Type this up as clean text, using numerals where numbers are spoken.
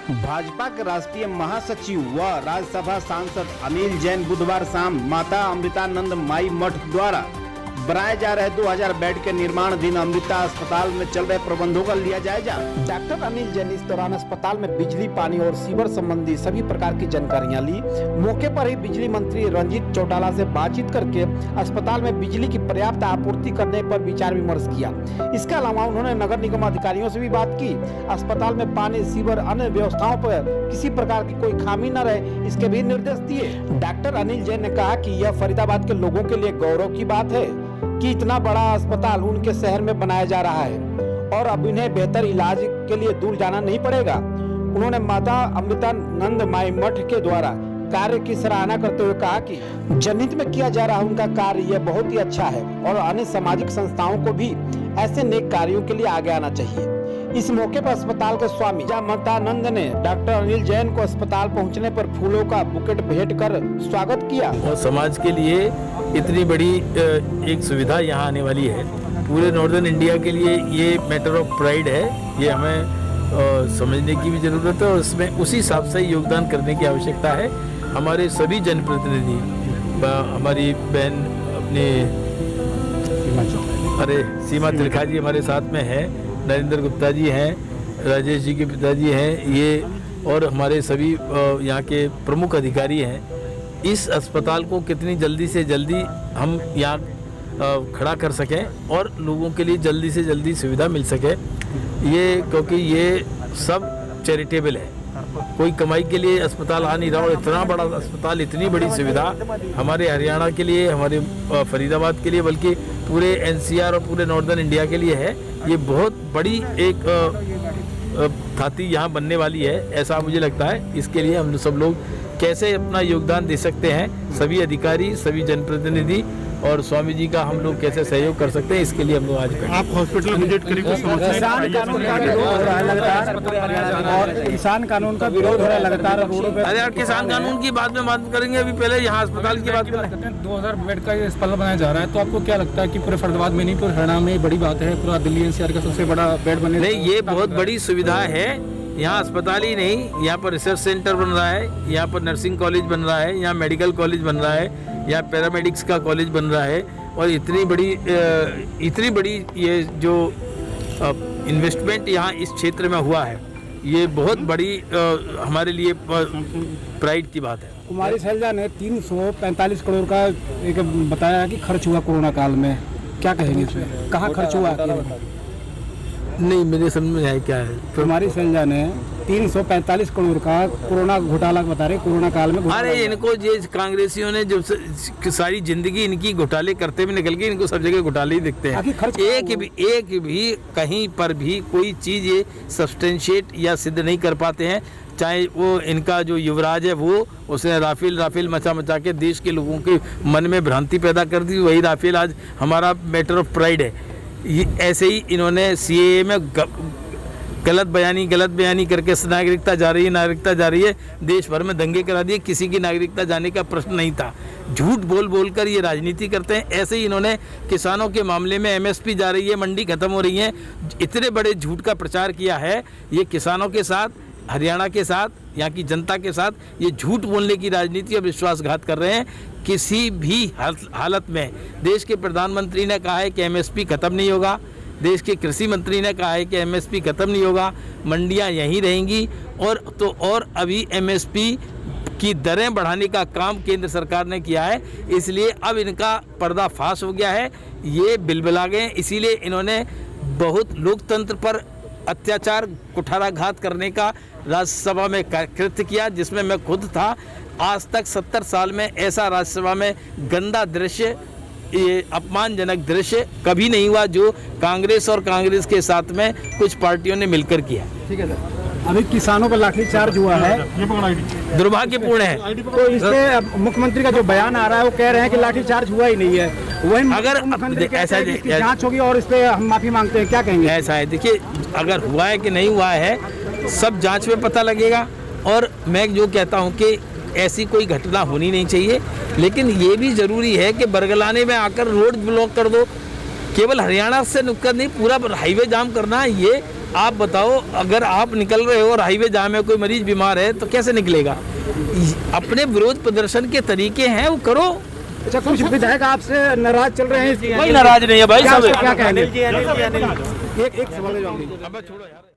भाजपा के राष्ट्रीय महासचिव व राज्यसभा सांसद अनिल जैन बुधवार शाम माता अमृतानंद माई मठ द्वारा बनाए जा रहे 2000 बेड के निर्माणाधीन अमृता अस्पताल में चल रहे प्रबंधों का लिया जायजा। डॉक्टर अनिल जैन इस दौरान अस्पताल में बिजली, पानी और सीवर संबंधी सभी प्रकार की जानकारियां ली। मौके पर ही बिजली मंत्री रंजीत चौटाला से बातचीत करके अस्पताल में बिजली की पर्याप्त आपूर्ति करने पर विचार विमर्श किया। इसके अलावा उन्होंने नगर निगम अधिकारियों से भी बात की। अस्पताल में पानी, सीवर, अन्य व्यवस्थाओं पर किसी प्रकार की कोई खामी न रहे, इसके भी निर्देश दिए। डॉक्टर अनिल जैन ने कहा कि यह फरीदाबाद के लोगों के लिए गौरव की बात है कि इतना बड़ा अस्पताल उनके शहर में बनाया जा रहा है और अब इन्हें बेहतर इलाज के लिए दूर जाना नहीं पड़ेगा। उन्होंने माता अमृतानंद माई मठ के द्वारा कार्य की सराहना करते हुए कहा कि जनहित में किया जा रहा उनका कार्य यह बहुत ही अच्छा है और अन्य सामाजिक संस्थाओं को भी ऐसे नेक कार्यों के लिए आगे आना चाहिए। इस मौके पर अस्पताल के स्वामी अमृतानंद ने डॉक्टर अनिल जैन को अस्पताल पहुंचने पर फूलों का बुकेट भेंट कर स्वागत किया। और समाज के लिए इतनी बड़ी एक सुविधा यहाँ आने वाली है, पूरे नॉर्दर्न इंडिया के लिए ये मैटर ऑफ प्राइड है। ये हमें समझने की भी जरूरत है और इसमें उसी हिसाब से योगदान करने की आवश्यकता है। हमारे सभी जनप्रतिनिधि, हमारी बहन अपने सीमा त्रिखा जी हमारे साथ में है, नरेंद्र गुप्ता जी हैं, राजेश जी के पिताजी हैं, ये और हमारे सभी यहाँ के प्रमुख अधिकारी हैं। इस अस्पताल को कितनी जल्दी से जल्दी हम यहाँ खड़ा कर सकें और लोगों के लिए जल्दी से जल्दी सुविधा मिल सके, ये क्योंकि ये सब चैरिटेबल है, कोई कमाई के लिए अस्पताल आ नहीं रहा। और इतना बड़ा अस्पताल, इतनी बड़ी सुविधा हमारे हरियाणा के लिए, हमारे फरीदाबाद के लिए, बल्कि पूरे एनसीआर और पूरे नॉर्दर्न इंडिया के लिए है। ये बहुत बड़ी एक थाती यहाँ बनने वाली है, ऐसा मुझे लगता है। इसके लिए हम सब लोग कैसे अपना योगदान दे सकते हैं, सभी अधिकारी, सभी जनप्रतिनिधि और स्वामी जी का हम लोग कैसे सहयोग कर सकते हैं, इसके लिए हम लोग आज आप हॉस्पिटल विजिट करें। किसान कानून का विरोध हो रहा है लगातार और किसान कानून का विरोध हो रहा है लगातार रोडों पे। अरे यार, किसान कानून की बात में बात करेंगे, अभी पहले यहाँ अस्पताल की बात करें। 2000 बेड का ये अस्पताल बनाया जा रहा है, तो आपको क्या लगता है कि पूरे फरीदाबाद में नहीं, पूरे हरियाणा में बड़ी बात है, पूरा दिल्ली एनसीआर का सबसे बड़ा बेड बने? नहीं, ये बहुत बड़ी सुविधा है। यहाँ अस्पताल ही नहीं, यहाँ पर रिसर्च सेंटर बन रहा है, यहाँ पर नर्सिंग कॉलेज बन रहा है, यहाँ मेडिकल कॉलेज बन रहा है, यहाँ पैरामेडिक्स का कॉलेज बन रहा है। और इतनी बड़ी ये जो इन्वेस्टमेंट यहाँ इस क्षेत्र में हुआ है, ये बहुत बड़ी हमारे लिए प्राइड की बात है। कुमारी शैलजा ने 345 करोड़ का एक बताया कि खर्च हुआ कोरोना काल में, क्या कहेंगे इसमें? कहाँ खर्च हुआ? नहीं, मेरे समझ में आया क्या है। कुमारी शैलजा ने 345 करोड़ का कोरोना घोटाला बता रहे, कोरोना काल में। अरे इनको ये कांग्रेसियों ने जो सारी जिंदगी इनकी घोटाले करते हुए निकल गई, इनको सब जगह घोटाले ही दिखते हैं। एक भी कहीं पर भी कोई चीज ये सब्सटेंशिएट या सिद्ध नहीं कर पाते हैं। चाहे वो इनका जो युवराज है, वो उसने राफेल मचा के देश के लोगों के मन में भ्रांति पैदा कर दी। वही राफेल आज हमारा मैटर ऑफ प्राइड है। ये ऐसे ही इन्होंने सीएए में गलत बयानी करके नागरिकता जा रही है, देश भर में दंगे करा दिए। किसी की नागरिकता जाने का प्रश्न नहीं था। झूठ बोल कर ये राजनीति करते हैं। ऐसे ही इन्होंने किसानों के मामले में एमएसपी जा रही है, मंडी खत्म हो रही है, इतने बड़े झूठ का प्रचार किया है। ये किसानों के साथ, हरियाणा के साथ, यहाँ की जनता के साथ ये झूठ बोलने की राजनीति और विश्वासघात कर रहे हैं। किसी भी हालत में देश के प्रधानमंत्री ने कहा है कि एमएसपी खत्म नहीं होगा, देश के कृषि मंत्री ने कहा है कि एमएसपी खत्म नहीं होगा, मंडियां यहीं रहेंगी। और अभी एमएसपी की दरें बढ़ाने का काम केंद्र सरकार ने किया है, इसलिए अब इनका पर्दाफाश हो गया है। ये बिलबिला गए, इसीलिए इन्होंने बहुत लोकतंत्र पर अत्याचार, कुठाराघात करने का राज्यसभा में कृत्य किया, जिसमें मैं खुद था। आज तक 70 साल में ऐसा राज्यसभा में गंदा दृश्य, ये अपमानजनक दृश्य कभी नहीं हुआ जो कांग्रेस और कांग्रेस के साथ में कुछ पार्टियों ने मिलकर किया। ठीक है सर, अभी किसानों पर लाठीचार्ज हुआ है, दुर्भाग्यपूर्ण है। तो इससे मुख्यमंत्री का जो बयान आ रहा है, वो कह रहे हैं कि लाठीचार्ज हुआ ही नहीं है। वही अगर ऐसा जांच होगी और इस पे हम माफी मांगते हैं, क्या कहेंगे? ऐसा है, देखिए, अगर हुआ है कि नहीं हुआ है सब जांच में पता लगेगा। और मैं जो कहता हूँ कि ऐसी कोई घटना होनी नहीं चाहिए, लेकिन ये भी ज़रूरी है कि बरगलाने में आकर रोड ब्लॉक कर दो। केवल हरियाणा से नुक्कड़ नहीं, पूरा हाईवे जाम करना, ये आप बताओ, अगर आप निकल रहे हो और हाईवे जाम है, कोई मरीज बीमार है, तो कैसे निकलेगा? अपने विरोध प्रदर्शन के तरीके हैं, वो करो। अच्छा, कुछ विधायक आपसे नाराज चल रहे हैं? कोई नाराज नहीं है भाई साहब। क्या कहेंगे? एक सवाल है। अब छोड़ो यार।